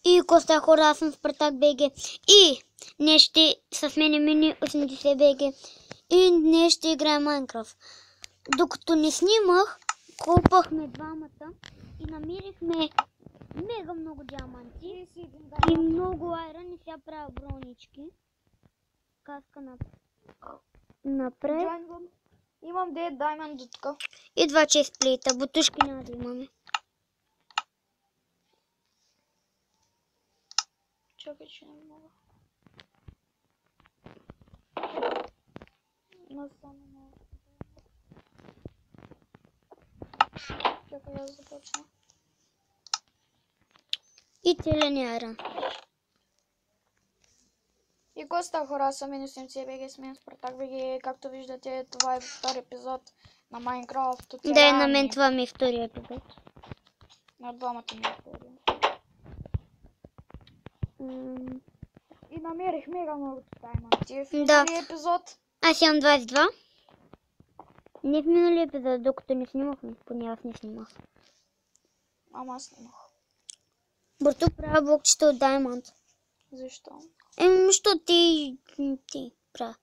И Коста хора, аз съм Спартак БГ. И днес ще с мен е Мини 80 БГ. И днес ще играем Майнкрафт. Докато не снимах, купахме двамата и намерихме мега много диаманти и много айрон и сега правя бронички. Каска напред. Имам 9 даймонда тук. И 2 честплейта. Бутушки няма да имаме. Чакай, че не мога. Чакай, аз започна. И целен айрон. И Коста хора, са Мини 80 БГ, с мен Спартак БГ. Както виждате, това е втори епизод на Майнкрафт. Да, на мен това ми е втория епизод. На двамата ми е втория. И намерих мега много даймонти. В миналия епизод. Аз имам 22. Не в миналия епизод, докато не снимахме. Поне аз не снимах. Ама аз снимах. Бърто правя блокчета от даймонд. Защо? Що ти правя.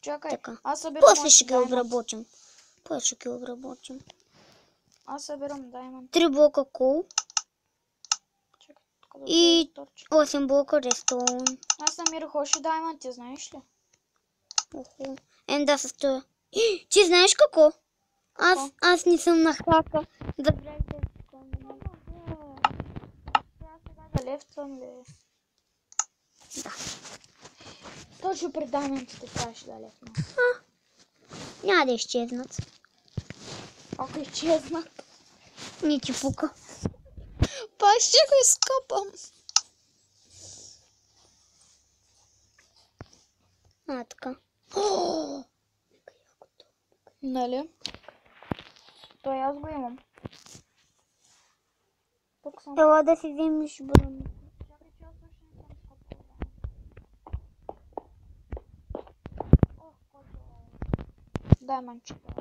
Чакай, Така. аз събирам. После ще ги обработим. Аз събирам даймонд. 3 блока кол. Чакай, и 8 блока рестоун. Аз намерих още даймонти, знаеш ли? Да, с това. Ти знаеш какво? Аз не съм на хака. Забравяйте. Да лефтвам ли? Да. Точно пред даймонтите трябваше да лефтвам. Няма да изчезнат. Ако изчезнат. Не ти пука. Пак ще го изкопам. Така. Нали? Той аз го имам. Тук съм. Ела да си вземеш брони. Чакай, че аз още не съм скопал. Даймончета.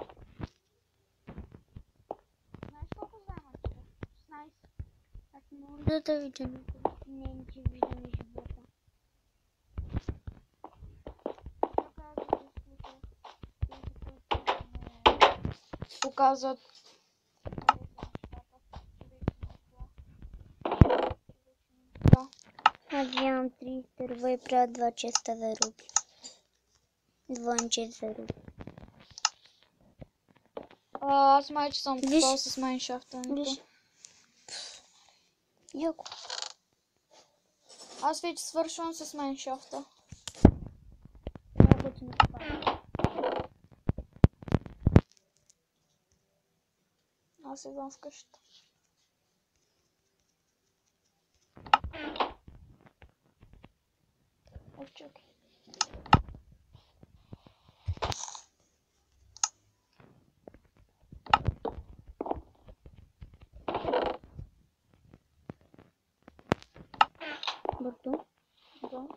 Знаеш колко даймончета? 16. Аз не мога да видя. Не ти виждам живота. Показват. Аз вземам 30 дърва и правя 2 честа за руби. Двоен чест за руби. Аз майче съм купал с Майншафта. Виж. Яко. Аз вече свършвам с Майншафта. Аз идвам в къщата. Чакай. Бърто? Да.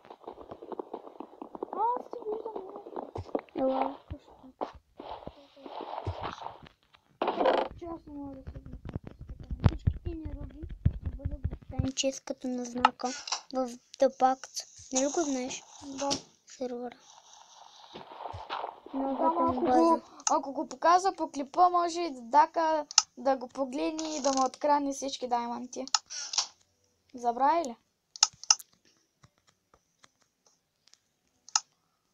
Аз ти виждам. Ела в къщата. Че аз не мога да се виждам. Всичките ни руби ще бъдат доставени чест като на знака в The Pact. Нали го знаеш? Да. Сервера. Ако го показва по клипа, може и Дака да го погледне и да му открадне всички даймонти. Забрави ли?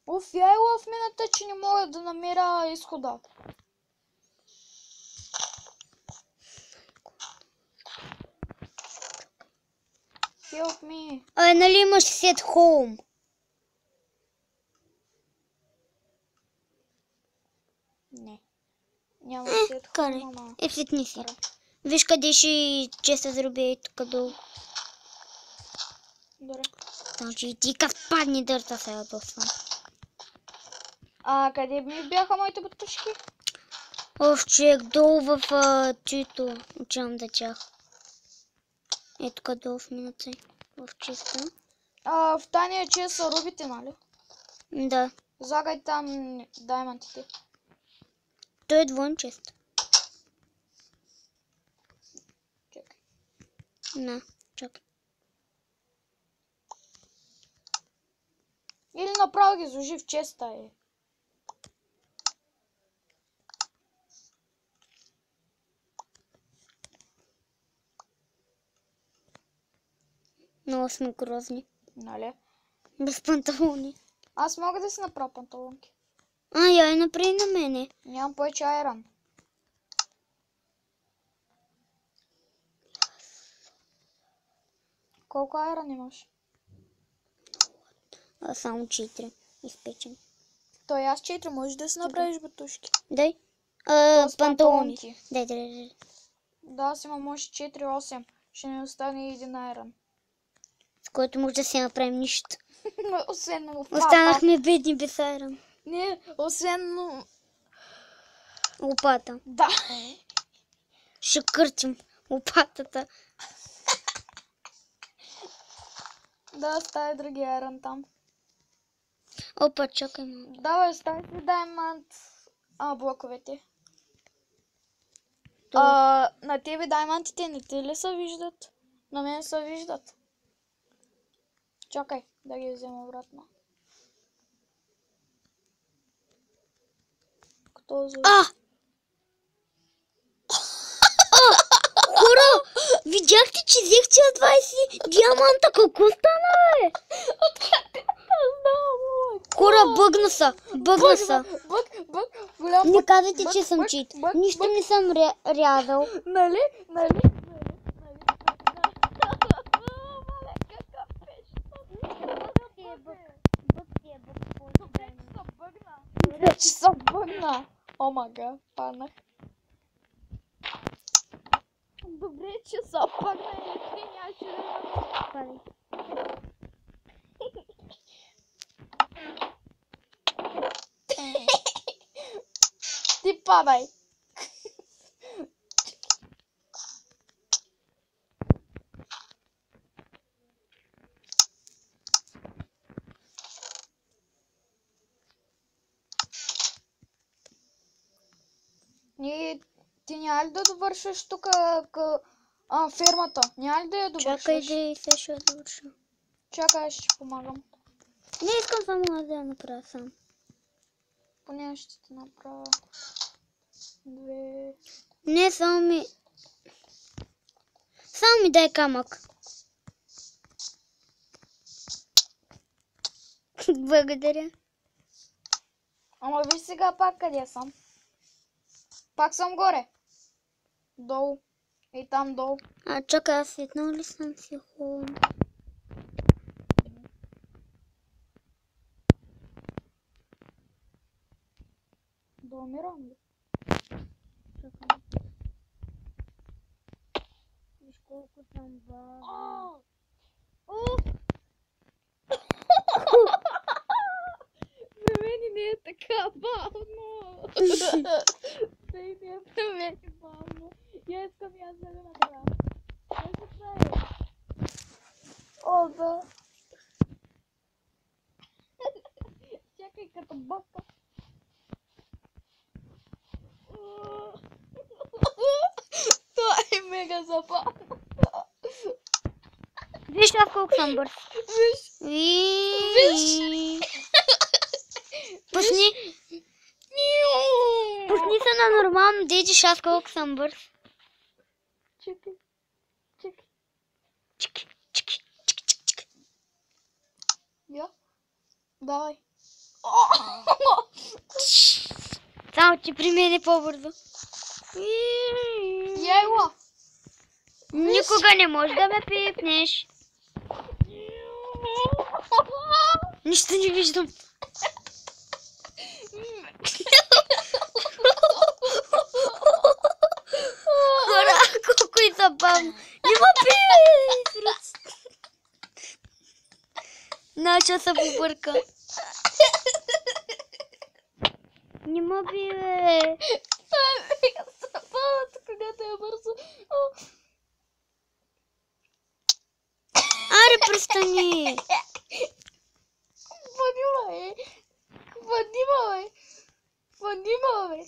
Уф, я е в мината, че не мога да намеря изхода. Help me. Нали имаш set home? Не. Няма set home, ама. Сетни си. Виж къде ще честа заруби и тук долу. Добре. Значи ти как падни дърта се ядосвам. Къде ми бяха моите бутушки? Човек долу в чието учавам да чах. Тук долу в минуца. В честа. В тания чест са рубите, нали? Да. Загай там даймонтите. Той е двоен чест. Чакай. На, чакай. Или направо ги сложи в честа, е. Много сме грозни. Нали? Без панталони. Аз мога да си направя панталонки. Я направи на мене. Нямам повече айран. Колко айран имаш? Само 4. Изпечен. Той аз 4, можеш да си направиш батушки. Дай. Тоест Панталони. Дай. Да, аз имам още 4-8. Ще ни остане един айран. С който може да си направим нищо. Освен лопата. Останахме бедни без айран. Не, освен... Лопата. Да. Ще къртим лопатата. Да, стави другия айран там. Опа, чакай. Давай, стави си даймонд. Блоковете. На тебе даймантите не ти ли се виждат? На мен се виждат. Чакай, да ги взема обратно. Кто за... Хора, видяхте, че взехте 20 диаманта. Какво стана, бе? Хора, бъгна са. Бък, голям Не казвайте, бък, че съм бък, чит. бък, Нищо бък. не съм рязал. Нали? Вече съм бъгна. Омага, паднах. Добре, че са падна и ти нямаше да Падай. Ти падай. Ти няма ли да довършиш тук фермата? Няма ли да я довършиш? Чакай да и се ще довърша. Чакай, аз ще ти помагам. Не искам само аз да я направя сам. Поне ще ти направя 2... Не, само ми... Само ми дай камък. Благодаря. Ама виж сега пак къде съм. Пак съм горе. Долу. И там долу. Чакай, аз светнал ли съм си хубаво? Да умирам ли? Чакай. Виж колко съм бавна. За мен не е така бавно. Тъй не е за мен бавно. Я искам и аз да го направя. Кой се прави? О, да. Чакай като бака. Това е мега забавно. Виж аз колко съм бърз. Виж. Виж. Пусни. Пусни се на нормално, да видиш аз колко съм бърз. Чакай. Чакай. Чики, чики, чики, чики, чики. Я? Давай. Само, че при мен е по-бързо. Я го. Никога не можеш да ме пипнеш. Нищо не виждам. Хора, колко е забавно. Нема пи! Нача се побърка. Нема би, бе. Това е мега забавното, когато е бързо. Аре, престани. Вадима, бе.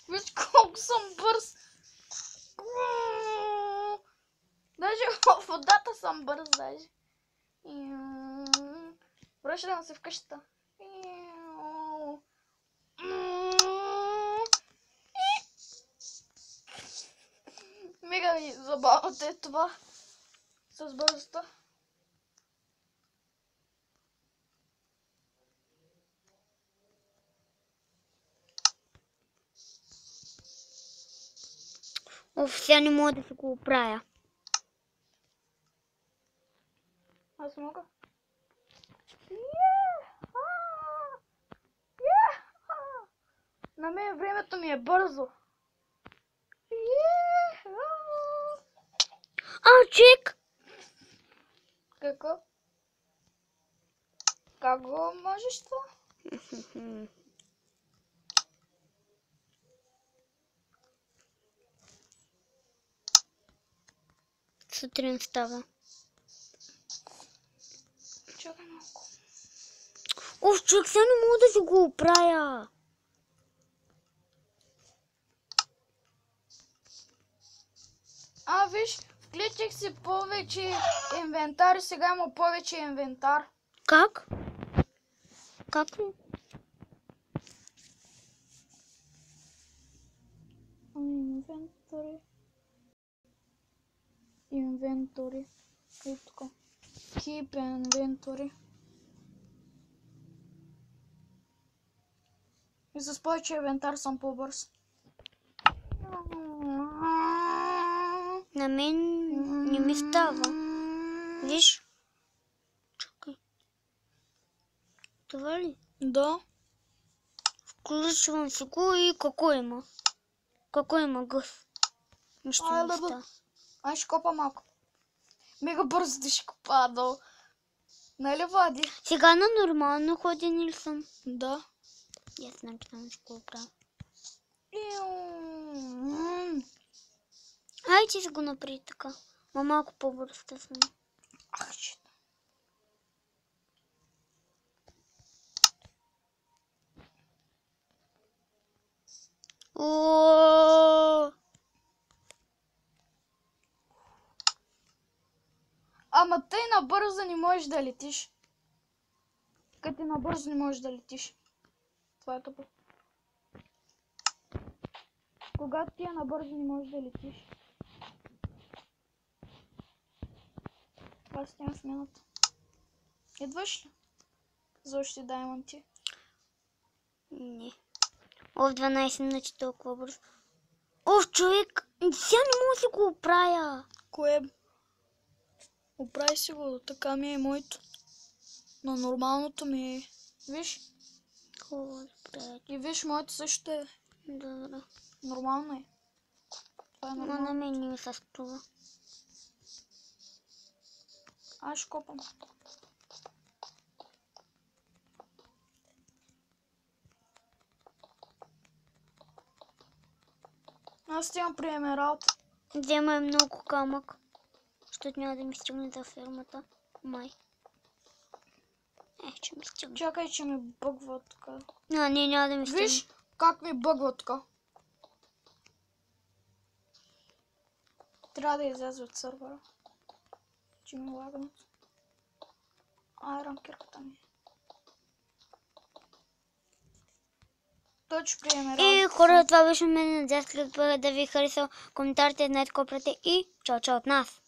Виж колко съм бърз. Даже в водата съм бърз, даже. Връщам се в къщата. Мега ми забавно е това. С бързостта. Оф, сега не мога да се го оправя. Аз мога. На мен времето ми е бързо. Чек! Какво? Как го можеш това? Сутрин става. Чакай малко. Оф, човек, сега не мога да си го оправя. Виж, включих си повече инвентар и сега има повече инвентар. Как? Как ли? Инвентори. И така. Keep inventory. И с повече инвентар съм по-бърз. На мен не ми става. Виж? Чакай. Това ли? Да. Включвам си го и какво има? Какво има гъс? Нищо не става. Ай, ще копа малко. Мега бързо да ще копа долу. Нали, Влади? Сега на нормално ходене ли съм? Да. Ясно, че не ще го оправя. Ай, ти си го направи така. Ма малко по-бързо да съм. Ах, че. Ама тъй набързо не можеш да летиш. Като набързо не можеш да летиш. Това е тъпо. Когато ти набързо не можеш да летиш. Това с тя смената. Идваш ли? За още даймонти? Не. Оф, 12 минути толкова бързо. Оф, човек, сега не мога да си го оправя. Кое? Оправи си го, така ми е моето. Но нормалното ми е. Виж? И виж, моето също е. Да. Нормално е. Това е нормално. На мен не ми се струва. Аз ще копам. Аз имам при емералд. Взема много камък. Защото няма да ми стигне за фермата. Май. Че ми стигне. Чакай, че ми бъгва така. Не, няма да ми стигне. Виж как ми бъгва така. Трябва да изляза от сървъра. Че ми лагнат. Рамкирката ми. Точно при емералд. Хора, това беше мен. Надявам се да ви харесал коментарите, знаете какво правите и чао от нас.